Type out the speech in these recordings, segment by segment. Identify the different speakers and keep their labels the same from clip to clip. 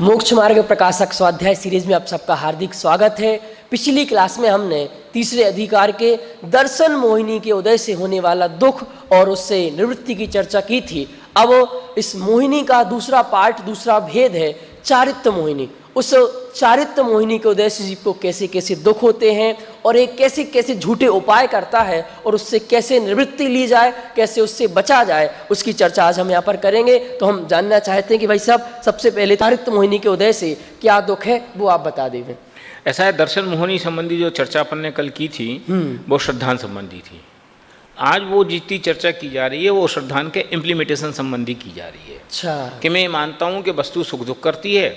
Speaker 1: मोक्ष मार्ग प्रकाशक स्वाध्याय सीरीज में आप सबका हार्दिक स्वागत है। पिछली क्लास में हमने तीसरे अधिकार के दर्शन मोहिनी के उदय से होने वाला दुख और उससे निवृत्ति की चर्चा की थी। अब इस मोहिनी का दूसरा पार्ट, दूसरा भेद है चारित्र्य मोहिनी। उस चारित्र्य मोहिनी के उदय से जीव को कैसे कैसे दुख होते हैं और एक कैसे कैसे झूठे उपाय करता है और उससे कैसे निवृत्ति ली जाए, कैसे उससे बचा जाए, उसकी चर्चा आज हम यहाँ पर करेंगे। तो हम जानना चाहते हैं कि भाई साहब, सबसे पहले चारित्र्य मोहिनी के उदय से क्या दुख है वो आप बता दें।
Speaker 2: ऐसा है, दर्शन मोहिनी संबंधी जो चर्चा अपन ने कल की थी वो श्रद्धान संबंधी थी। आज वो जितनी चर्चा की जा रही है वो श्रद्धान के इम्प्लीमेंटेशन संबंधी की जा रही है।
Speaker 1: अच्छा,
Speaker 2: कि मैं मानता हूँ कि वस्तु सुख दुख करती है,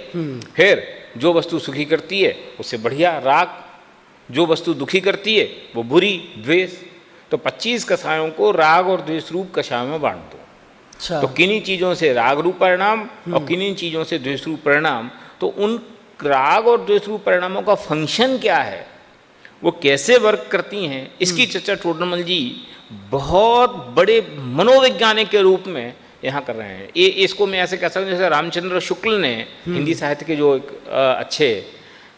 Speaker 2: फिर जो वस्तु सुखी करती है उससे बढ़िया राग, जो वस्तु दुखी करती है वो बुरी द्वेष। तो 25 कषायों को राग और द्वेष रूप कषायों में बांट दो।
Speaker 1: अच्छा,
Speaker 2: तो किन्हीं चीज़ों से राग रूप परिणाम और किन्हीं चीज़ों से द्वेष रूप परिणाम। तो उन राग और द्वेष रूप परिणामों का फंक्शन क्या है, वो कैसे वर्क करती हैं, इसकी चर्चा टोडरमल जी बहुत बड़े मनोवैज्ञानिक के रूप में यहाँ कर रहे हैं। ये इसको मैं ऐसे कह सकता हूँ जैसे रामचंद्र शुक्ल ने हिंदी साहित्य के जो एक अच्छे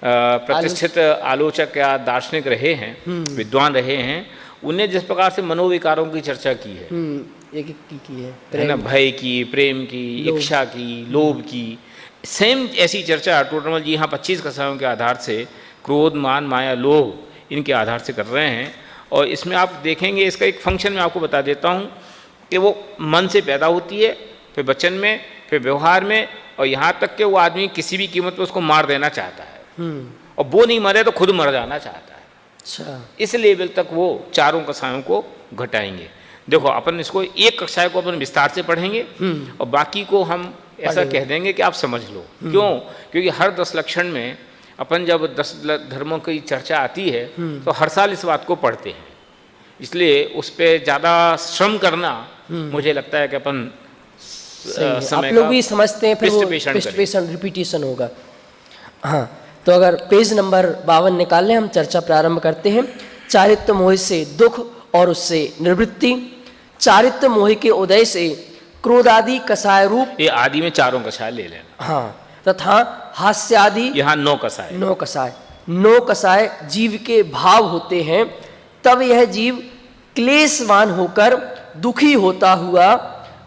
Speaker 2: प्रतिष्ठित आलोचक या दार्शनिक रहे हैं, विद्वान रहे हैं, उन्हें जिस प्रकार से मनोविकारों की चर्चा की है,
Speaker 1: एक की
Speaker 2: है ना, भय की, प्रेम की, इच्छा की, लोभ की, सेम ऐसी चर्चा टोडरमल जी यहाँ 25 कषायों के आधार से क्रोध, मान, माया, लोभ, इनके आधार से कर रहे हैं। और इसमें आप देखेंगे, इसका एक फंक्शन मैं आपको बता देता हूँ कि वो मन से पैदा होती है, फिर वचन में, फिर व्यवहार में, और यहाँ तक कि वो आदमी किसी भी कीमत पर उसको मार देना चाहता है, और वो नहीं मरे तो खुद मर जाना चाहता है।
Speaker 1: अच्छा,
Speaker 2: इस लेवल तक वो चारों कषायों को घटाएंगे। देखो, अपन इसको एक कक्षाएं को अपन विस्तार से पढ़ेंगे और बाकी को हम ऐसा कह देंगे कि आप समझ लो। क्यों? क्योंकि हर 10 लक्षण में अपन जब 10 धर्मों की चर्चा आती है तो हर साल इस बात को पढ़ते हैं, इसलिए उस पर ज़्यादा श्रम करना मुझे लगता है कि अपन समय
Speaker 1: आप लोग भी समझते हैं, फिर वो रिपीटेशन होगा। हाँ, तो अगर पेज नंबर 52 निकाल लें, हम चर्चा प्रारंभ करते हैं। चारित्र्य मोह से दुख और उससे निवृत्ति। चारित्र्य मोह के उदय से क्रोध आदि कषाय रूप,
Speaker 2: ये आदि में चारों कषाय ले लेना,
Speaker 1: हाँ, तथा हास्य आदि,
Speaker 2: यहाँ 9 कषाय,
Speaker 1: 9 कषाय, 9 कषाय जीव के भाव होते हैं। तब यह जीव क्लेशवान होकर, दुखी होता हुआ,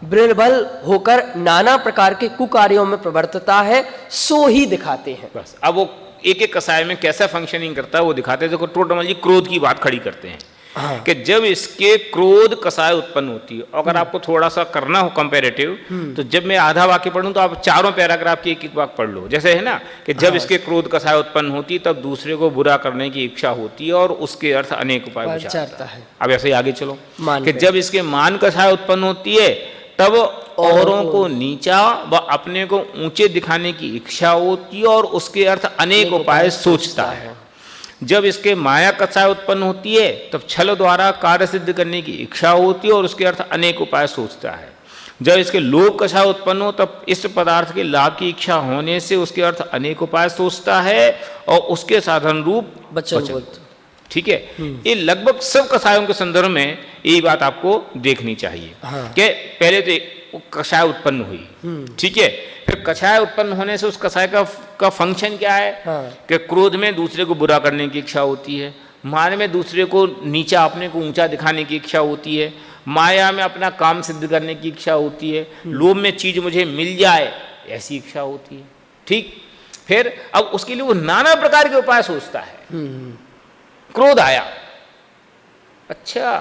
Speaker 1: विर्बल होकर नाना प्रकार के कुकार्यों में प्रवर्तता है, सो ही दिखाते हैं।
Speaker 2: बस अब वो एक एक कषाय में कैसा फंक्शनिंग करता है वो दिखाते हैं। देखो, टोडरमल जी क्रोध की बात खड़ी करते हैं। हाँ। कि जब इसके क्रोध कषाय उत्पन्न होती है, अगर आपको थोड़ा सा करना हो कंपैरेटिव, तो जब मैं आधा वाक्य पढ़ूं तो आप चारों पैराग्राफ की एक एक वाक्य पढ़ लो। जैसे है ना कि जब इसके क्रोध कषाय उत्पन्न होती है तब दूसरे को बुरा करने की इच्छा होती है और उसके अर्थ अनेक उपाय विचारता है। अब ऐसे ही आगे चलो कि जब इसके मान कषाय उत्पन्न होती है तब औरों को नीचा व अपने को ऊंचे दिखाने की इच्छा होती है और उसके अर्थ अनेक उपाय सोचता है। जब इसके माया कषाय उत्पन्न होती है तब छल द्वारा कार्य सिद्ध करने की इच्छा होती है और उसके अर्थ अनेक उपाय सोचता है। जब इसके लोभ कषाय उत्पन्न हो तब इस पदार्थ के लाभ की इच्छा होने से उसके अर्थ अनेक उपाय सोचता है और उसके साधन रूप वचन। ठीक है, ये लगभग सब कषायों के संदर्भ में यही बात आपको देखनी चाहिए। हाँ। कि पहले तो कषाय उत्पन्न हुई, ठीक है, फिर कषाय उत्पन्न होने से उस कषाय का फंक्शन क्या है। हाँ। कि क्रोध में दूसरे को बुरा करने की इच्छा होती है, मान में दूसरे को नीचा अपने को ऊंचा दिखाने की इच्छा होती है, माया में अपना काम सिद्ध करने की इच्छा होती है, लोभ में चीज मुझे मिल जाए ऐसी इच्छा होती है। ठीक, फिर अब उसके लिए वो नाना प्रकार के उपाय सोचता है। क्रोध आया, अच्छा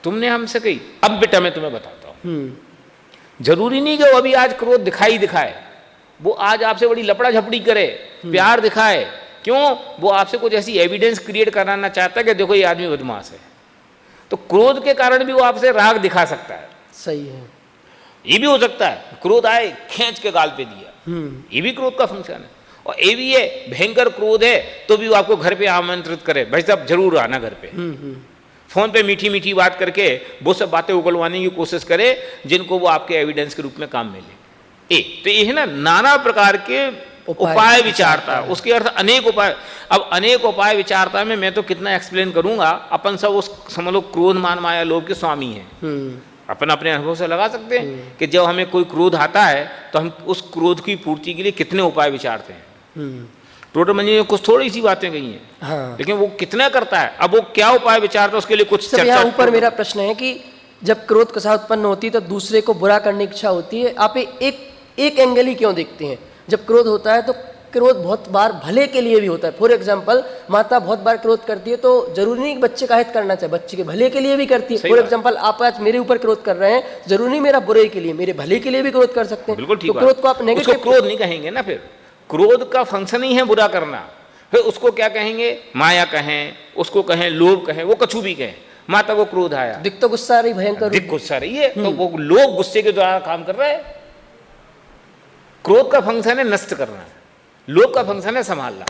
Speaker 2: तुमने हमसे कही, अब बेटा मैं तुम्हें बताता हूं, जरूरी नहीं कि वो अभी आज क्रोध दिखाए, वो आज आपसे बड़ी लपड़ा झपड़ी करे, प्यार दिखाए। क्यों? वो आपसे कुछ ऐसी एविडेंस क्रिएट कराना चाहता है कि देखो ये आदमी बदमाश है। तो क्रोध के कारण भी वो आपसे राग दिखा सकता है।
Speaker 1: सही है,
Speaker 2: ये भी हो सकता है क्रोध आए खींच के गाल पे दिया, ये भी क्रोध का फंक्शन है। और ये भी है, भयंकर क्रोध है तो भी वो आपको घर पे आमंत्रित करे, भाई साहब जरूर आना घर पे, फोन पे मीठी मीठी बात करके वो सब बातें उगलवाने की कोशिश करे जिनको वो आपके एविडेंस के रूप में काम में ले। तो ये है ना, नाना प्रकार के उपाय विचारता, उसके अर्थ अनेक उपाय। अब अनेक उपाय विचारता में मैं तो कितना एक्सप्लेन करूंगा, अपन सब उस समझ लो क्रोध मान माया लोभ के स्वामी हैं। अपन अपने अनुभव से लगा सकते हैं कि जब हमें कोई क्रोध आता है तो हम उस क्रोध की पूर्ति के लिए कितने उपाय विचारते हैं। टोटल मंजी में कुछ थोड़ी सी बातें कही हैं,
Speaker 1: हाँ।
Speaker 2: लेकिन वो कितना करता है, अब वो क्या उपाय विचारता है उसके लिए कुछ
Speaker 1: सब यहाँ ऊपर मेरा प्रश्न है कि जब क्रोध कसा उत्पन्न होती है तो दूसरे को बुरा करने की इच्छा होती है, आप एक एंगल ही क्यों देखते हैं? जब क्रोध होता है तो क्रोध बहुत बार भले के लिए भी होता है। फॉर एग्जाम्पल माता बहुत बार क्रोध करती है तो जरूरी नहीं कि बच्चे का हित करना चाहिए, बच्चे के भले के लिए भी करती है। फॉर एग्जाम्पल आप आज मेरे ऊपर क्रोध कर रहे हैं, जरूरी नहीं मेरा बुरे के लिए, मेरे भले के लिए भी क्रोध कर सकते हैं।
Speaker 2: बिल्कुल ठीक
Speaker 1: तो क्रोध को आप नेगेटिव
Speaker 2: क्रोध नहीं कहेंगे ना, फिर क्रोध का फंक्शन ही है बुरा करना। फिर उसको क्या कहेंगे, माया कहें, उसको कहें लोभ कहें, वो कछु भी कहें। माता को क्रोध आया,
Speaker 1: दिख तो गुस्सा आ रही भयंकर,
Speaker 2: दिख गुस्सा रही है, तो वो लोग गुस्से के द्वारा काम कर रहे हैं। क्रोध का फंक्शन है नष्ट करना, लोभ का फंक्शन है संभालना।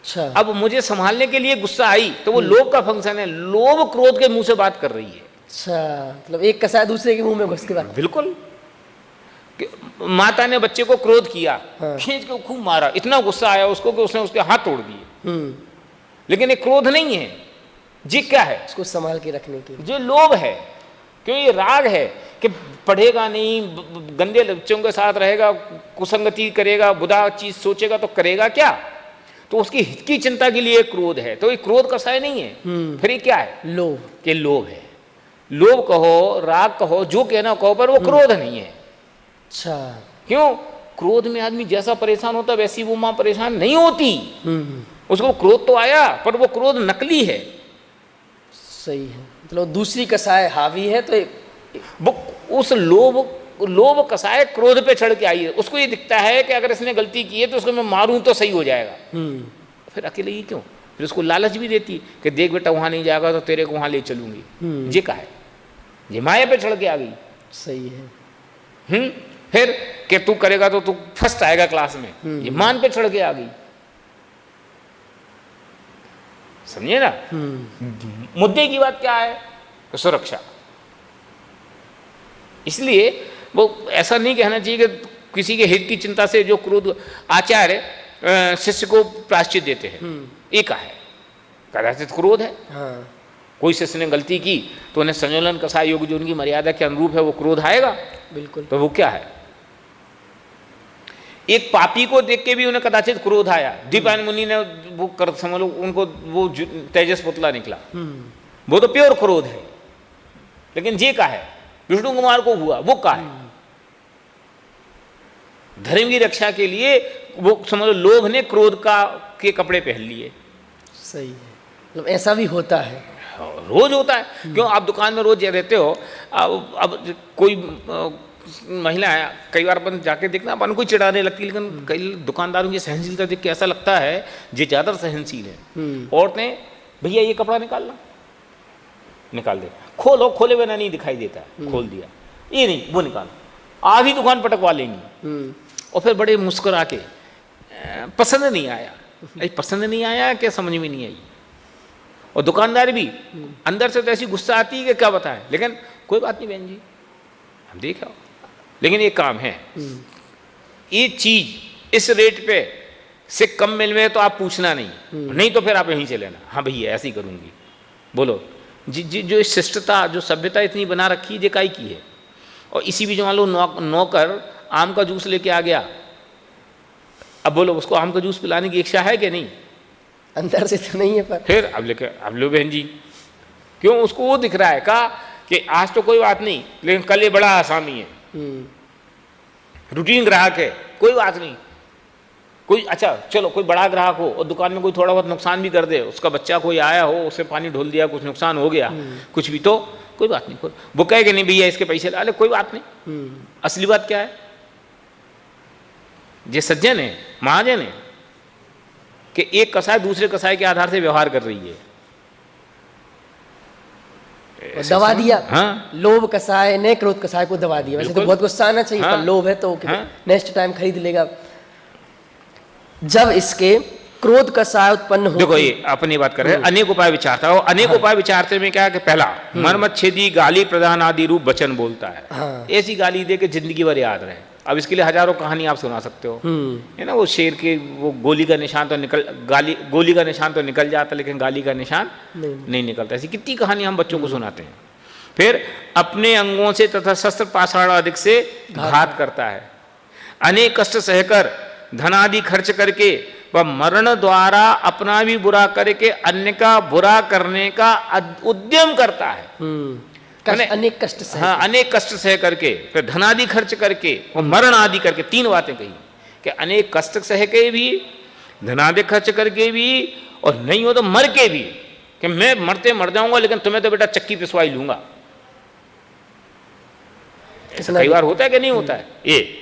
Speaker 1: अच्छा,
Speaker 2: अब मुझे संभालने के लिए गुस्सा आई तो वो लोभ का फंक्शन है, लोभ क्रोध के मुंह से बात कर रही है।
Speaker 1: अच्छा, मतलब एक कसाय दूसरे के मुंह में घुस के बात।
Speaker 2: बिल्कुल। माता ने बच्चे को क्रोध किया,
Speaker 1: हाँ।
Speaker 2: खींच के खूब मारा, इतना गुस्सा आया उसको कि उसने उसके हाथ तोड़ दिए। लेकिन ये क्रोध नहीं है, जी क्या है,
Speaker 1: उसको संभाल के रखने के लिए
Speaker 2: जो लोभ है। क्यों, ये राग है कि पढ़ेगा नहीं, गंदे बच्चों के साथ रहेगा, कुसंगति करेगा, बुरा चीज सोचेगा तो करेगा क्या, तो उसकी हित की चिंता के लिए क्रोध है। तो ये क्रोध कसाय नहीं है, फिर ये क्या है,
Speaker 1: लोभ
Speaker 2: के लोभ है। लोभ कहो, राग कहो, जो कहना कहो, पर वो क्रोध नहीं है।
Speaker 1: अच्छा,
Speaker 2: क्यों, क्रोध में आदमी जैसा परेशान होता वैसी वो मां परेशान नहीं होती। उसको क्रोध तो आया पर वो क्रोध नकली है।
Speaker 1: सही है, मतलब दूसरी कसाय हावी है तो
Speaker 2: वो उस लोभ कसाय क्रोध पे चढ़ के आई है। उसको ये दिखता है कि अगर इसने गलती की है तो उसको मैं मारूं तो सही हो जाएगा। फिर अकेले ही क्यों, फिर उसको लालच भी देती कि देख बेटा वहां नहीं जाएगा तो तेरे को वहां ले चलूंगी। ये कहा है, ये माया पे चढ़ के आ गई।
Speaker 1: सही है।
Speaker 2: फिर कि तू करेगा तो तू फर्स्ट आएगा क्लास में, ये मान पे चढ़ के आ गई। समझे ना। मुद्दे की बात क्या है, तो सुरक्षा। इसलिए वो ऐसा नहीं कहना चाहिए कि किसी के हित की चिंता से जो क्रोध, आचार्य शिष्य को प्रायश्चित देते हैं, एक है कदाचित क्रोध है।
Speaker 1: हाँ।
Speaker 2: कोई शिष्य ने गलती की तो उन्हें संयोलन कसाय योग जो उनकी मर्यादा के अनुरूप है वो क्रोध आएगा।
Speaker 1: बिल्कुल।
Speaker 2: तो वो क्या है, एक पापी को देख के भी उन्हें कदाचित क्रोध आया। दीपायन मुनि ने वो कर समझ लो उनको वो तेजस पुतला निकला, वो तो प्योर क्रोध है। लेकिन ये का है, विष्णु कुमार को हुआ, वो का है धर्म की रक्षा के लिए, वो समझ लो लोभ ने क्रोध का के कपड़े पहन लिए।
Speaker 1: सही है, मतलब ऐसा भी होता है,
Speaker 2: रोज होता है। क्यों, आप दुकान में रोज रहते हो, अब कोई महिला है, कई बार अपन जाके देखना अपन को चिढ़ाने लगती, लेकिन कई दुकानदारों की सहनशीलता देख के ऐसा लगता है ये ज्यादा सहनशील है। औरतें, भैया ये कपड़ा निकालना, निकाल दे, खोलो, खोले बिना नहीं दिखाई देता, खोल दिया, ये नहीं वो निकाल, आधी दुकान पटकवा लेंगी। और फिर बड़े मुस्कुरा के, पसंद नहीं आया, पसंद नहीं आया क्या, समझ में नहीं आई। और दुकानदार भी अंदर से तो ऐसी गुस्सा आती है कि क्या बताएं, लेकिन कोई बात नहीं बहन जी, हम देखा, लेकिन ये काम है, ये चीज इस रेट पे से कम मिल में तो आप पूछना नहीं, नहीं तो फिर आप यहीं से लेना। हाँ भैया ऐसे ही करूंगी, बोलो जी जो शिष्टता, जो सभ्यता इतनी बना रखी है, काई की है। और इसी बीच मान लो नौकर आम का जूस लेके आ गया, अब बोलो उसको आम का जूस पिलाने की इच्छा है कि नहीं,
Speaker 1: अंदर से तो नहीं है, पर
Speaker 2: फिर अब लो बहन जी, क्यों, उसको वो दिख रहा है का कि आज तो कोई बात नहीं, लेकिन कल ये बड़ा आसामी है, रूटीन ग्राहक है, कोई बात नहीं, कोई अच्छा चलो कोई बड़ा ग्राहक हो और दुकान में कोई थोड़ा बहुत नुकसान भी कर दे, उसका बच्चा कोई आया हो, उसे पानी ढोल दिया, कुछ नुकसान हो गया, कुछ भी, तो कोई बात नहीं, वो कहे कि नहीं भैया इसके पैसे ला ले, कोई बात नहीं। असली बात क्या है, ये सज्जन है, महाजन है, कि एक कसाय दूसरे कसाय के आधार से व्यवहार कर रही है,
Speaker 1: दबा दिया।
Speaker 2: हाँ?
Speaker 1: लोभ कसाय ने क्रोध कसाय को दबा दिया। वैसे तो बहुत गुस्सा आना चाहिए,
Speaker 2: हाँ?
Speaker 1: पर लोभ है तो
Speaker 2: हाँ?
Speaker 1: नेक्स्ट टाइम खरीद लेगा। जब इसके क्रोध कसाय उत्पन्न हो,
Speaker 2: देखो ये अपनी बात कर रहे हैं, अनेक उपाय विचारता है। अनेक उपाय विचारते में क्या है कि पहला मर्मच्छेदी गाली प्रदान आदि रूप वचन बोलता है।
Speaker 1: हाँ।
Speaker 2: ऐसी गाली दे के जिंदगी भर याद रहे। अब इसके लिए हजारों कहानी आप सुना सकते हो, है ना, वो शेर के वो गोली का निशान तो गोली का निशान तो निकल जाता, लेकिन गाली का निशान नहीं निकलता। ऐसी कितनी कहानी हम बच्चों को सुनाते हैं। फिर अपने अंगों से तथा शस्त्र पाषाण आदि से घात करता है। अनेक कष्ट सहकर धनादि खर्च करके वह मरण द्वारा अपना भी बुरा करके अन्य का बुरा करने का उद्यम करता है।
Speaker 1: अनेक कष्ट सह,
Speaker 2: हाँ, अनेक कष्ट सह करके, फिर धनादि खर्च करके और मरण आदि करके, तीन बातें कही कि अनेक कष्ट सह के भी, धनादि खर्च करके भी, और नहीं हो तो मर के भी, कि मैं मरते मर जाऊंगा लेकिन तुम्हें तो बेटा चक्की पिसवाई लूंगा। ऐसा कई बार होता है कि नहीं होता है, ये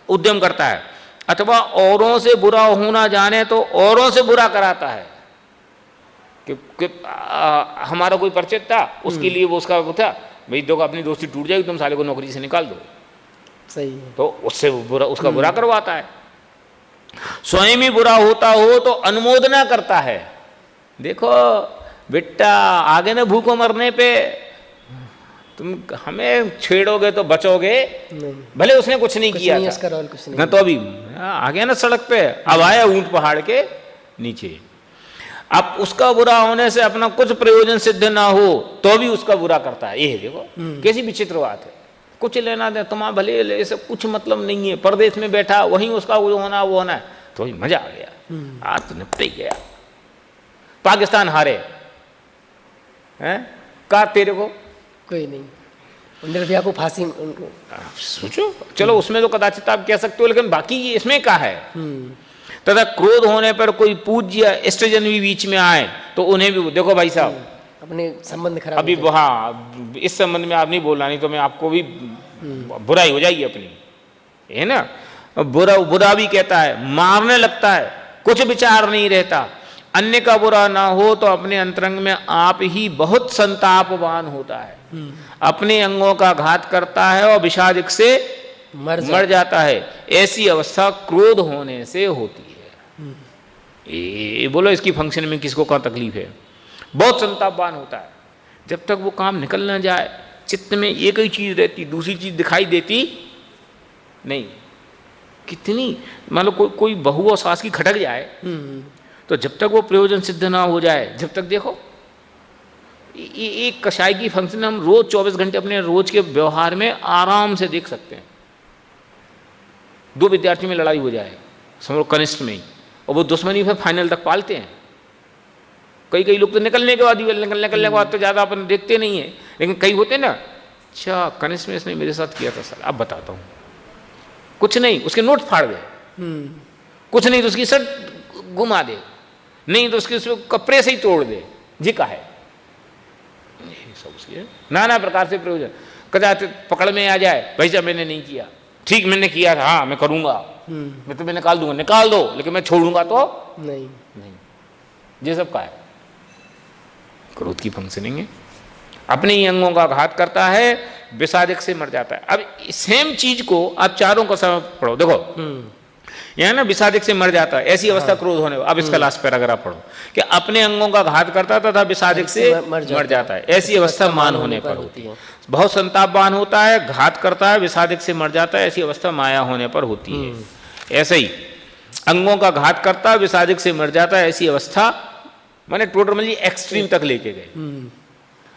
Speaker 2: उद्यम करता है। अथवा औरों से बुरा होना जाने तो औरों से बुरा कराता है कि हमारा कोई परिचित था, उसके लिए वो उसका वो था, भाई देखो अपनी दोस्ती टूट जाएगी, तुम साले को नौकरी से निकाल दो।
Speaker 1: सही है।
Speaker 2: तो उससे बुरा, उसका बुरा करवाता है। स्वयं ही बुरा होता हो तो अनुमोदना करता है। देखो बेटा आगे न भूखों मरने पे तुम हमें छेड़ोगे तो बचोगे, भले उसने कुछ नहीं किया था,
Speaker 1: उसका रोल कुछ नहीं,
Speaker 2: न तो अभी आ गया ना सड़क पे, अब आया ऊंट पहाड़ के नीचे। अब उसका बुरा होने से अपना कुछ प्रयोजन सिद्ध ना हो तो भी उसका बुरा करता है। ये देखो कैसी विचित्र बात है। कुछ लेना दे तुम्हारा भले ले, सब कुछ मतलब नहीं है, परदेश में बैठा वहीं उसका वो होना है, तो मजा आ गया, आज तो निपट ही गया। पाकिस्तान हारे हैं का तेरे को
Speaker 1: कोई नहीं, निर्भया को फांसी, उनको
Speaker 2: सोचो, चलो उसमें तो कदाचित आप कह सकते हो, लेकिन बाकी इसमें क्या है। तथा क्रोध होने पर कोई पूज्य इष्टजन भी बीच में आए तो उन्हें भी देखो भाई साहब
Speaker 1: अपने संबंध खराब
Speaker 2: अभी, हाँ इस संबंध में आप नहीं बोलना, नहीं तो मैं आपको भी बुराई हो जाएगी अपनी, है ना। बुरा भी कहता है, मारने लगता है, कुछ विचार नहीं रहता। अन्य का बुरा ना हो तो अपने अंतरंग में आप ही बहुत संतापवान होता है। अपने अंगों का घात करता है और विषादिक से मर जाता है। ऐसी अवस्था क्रोध होने से होती है। ये बोलो इसकी फंक्शन में किसको क्या तकलीफ है। बहुत संतापवान होता है। जब तक वो काम निकल ना जाए, चित्त में एक ही चीज रहती, दूसरी चीज दिखाई देती नहीं। कितनी मान लो कोई बहू और सास की खटक जाए, तो जब तक वो प्रयोजन सिद्ध ना हो जाए, जब तक देखो एक कषाय की फंक्शन हम रोज 24 घंटे अपने रोज के व्यवहार में आराम से देख सकते हैं। दो विद्यार्थी में लड़ाई हो जाए, समझो कनिष्ठ में ही, और वो दुश्मनी फिर फाइनल तक पालते हैं। कई लोग तो निकलने के बाद निकलने के बाद तो ज़्यादा अपन देखते नहीं है, लेकिन कई होते हैं ना, अच्छा कनिष्ठ में इसने मेरे साथ किया था सर, अब बताता हूँ। कुछ नहीं उसके नोट फाड़ दे, कुछ नहीं तो उसकी शर्ट घुमा दे, नहीं तो उसके कपड़े से ही तोड़ दे, जी का है सब उसके नाना प्रकार से प्रयोजन। कदाचित पकड़ में आ जाए, भाई साहब मैंने नहीं किया, ठीक मैंने किया था, हाँ मैं करूंगा, मैं तुम्हें निकाल दूंगा, निकाल दो, लेकिन मैं छोड़ूंगा तो नहीं। ये सब का है क्रोध की फंक्शनिंग है। अपने ही अंगों का घात करता है, विषादिक से मर जाता है। अब सेम चीज को आप चारों को समय पढ़ो, देखो यहाँ ना विषादिक से मर जाता है, ऐसी अवस्था क्रोध होने। अब इसका लास्ट पैराग्राफ पढ़ो कि अपने अंगों का घात करता तथा विषादिक से मर जाता है, ऐसी अवस्था मान होने पर होती है। बहुत संतापवान होता है, घात करता है, विषादिक से मर जाता है, ऐसी अवस्था माया होने पर होती है। ऐसे ही अंगों का घात करता है, विषादिक से मर जाता है, ऐसी अवस्था मैंने टोटल एक्सट्रीम तक लेके गए।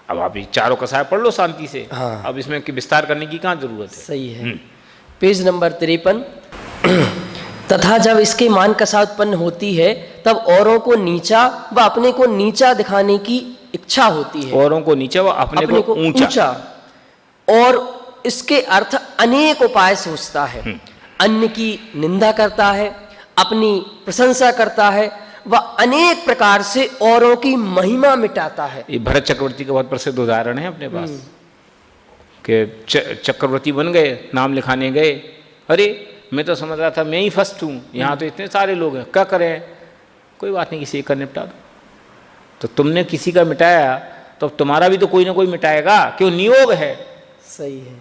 Speaker 2: अब आप ये चारों कसाय पढ़ लो शांति से।
Speaker 1: हाँ।
Speaker 2: अब इसमें विस्तार करने की कहाँ जरूरत है।
Speaker 1: सही है। Page number 53। तथा जब इसके मान कसा उत्पन्न होती है, तब औरों को नीचा व अपने को नीचा दिखाने की इच्छा होती है।
Speaker 2: औरों को नीचा व अपने को ऊंचा।
Speaker 1: और इसके अर्थ अनेक उपाय सोचता है। अन्य की निंदा करता है, अपनी प्रशंसा करता है, वह अनेक प्रकार से औरों की महिमा मिटाता है।
Speaker 2: ये भरत चक्रवर्ती का बहुत प्रसिद्ध उदाहरण है अपने पास कि चक्रवर्ती बन गए, नाम लिखाने गए, अरे मैं तो समझ रहा था मैं ही फर्स्ट हूँ, यहाँ तो इतने सारे लोग हैं, क्या करें। कोई बात नहीं, किसी एक का निपटा दो। तो तुमने किसी का मिटाया तो तुम्हारा भी तो कोई ना कोई मिटाएगा, क्यों नियोग है।
Speaker 1: सही है।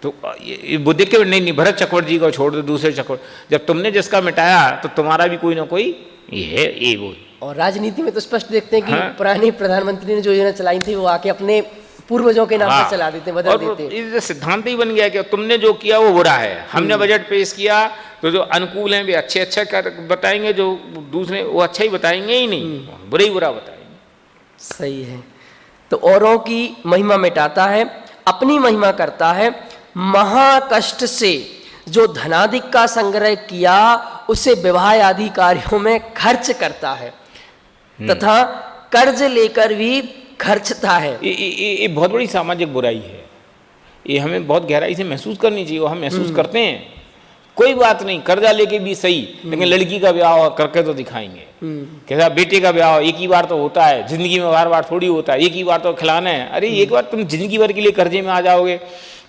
Speaker 2: तो ये बुद्धि के नहीं, भरत चक्रवर्ती को छोड़ दो, दूसरे चक्रवर्ती, जब तुमने जिसका मिटाया तो तुम्हारा भी कोई ना कोई ये वो।
Speaker 1: और राजनीति में तो स्पष्ट देखते हैं कि पुराने प्रधानमंत्री ने जो योजना चलाई थी वो आके अपने पूर्वजों के नाम पर चला देते, बदल देते।
Speaker 2: ये सिद्धांत ही बन गया कि तुमने जो किया वो बुरा है। हमने बजट पेश किया तो जो अनुकूल हैं वे अच्छे बताएंगे, जो दूसरे वो अच्छा ही बताएंगे ही नहीं, बुरा ही बुरा बताएंगे।
Speaker 1: सही है। तो औरों की महिमा मिटाता है, अपनी महिमा करता है। महाकष्ट से जो धनादिक का संग्रह किया उसे विवाह आदि कार्यों में खर्च करता है, तथा कर्ज लेकर भी खर्चता है।
Speaker 2: ये बहुत बड़ी सामाजिक बुराई है। ये हमें बहुत गहराई से महसूस करनी चाहिए, और हम महसूस करते हैं। कोई बात नहीं, कर्जा लेके भी सही, लेकिन लड़की का ब्याह करके तो दिखाएंगे। कैसा बेटे का ब्याह एक ही बार तो होता है, जिंदगी में बार बार थोड़ी होता है, एक ही बार तो खिलाना है। अरे एक बार तुम जिंदगी भर के लिए कर्जे में आ जाओगे,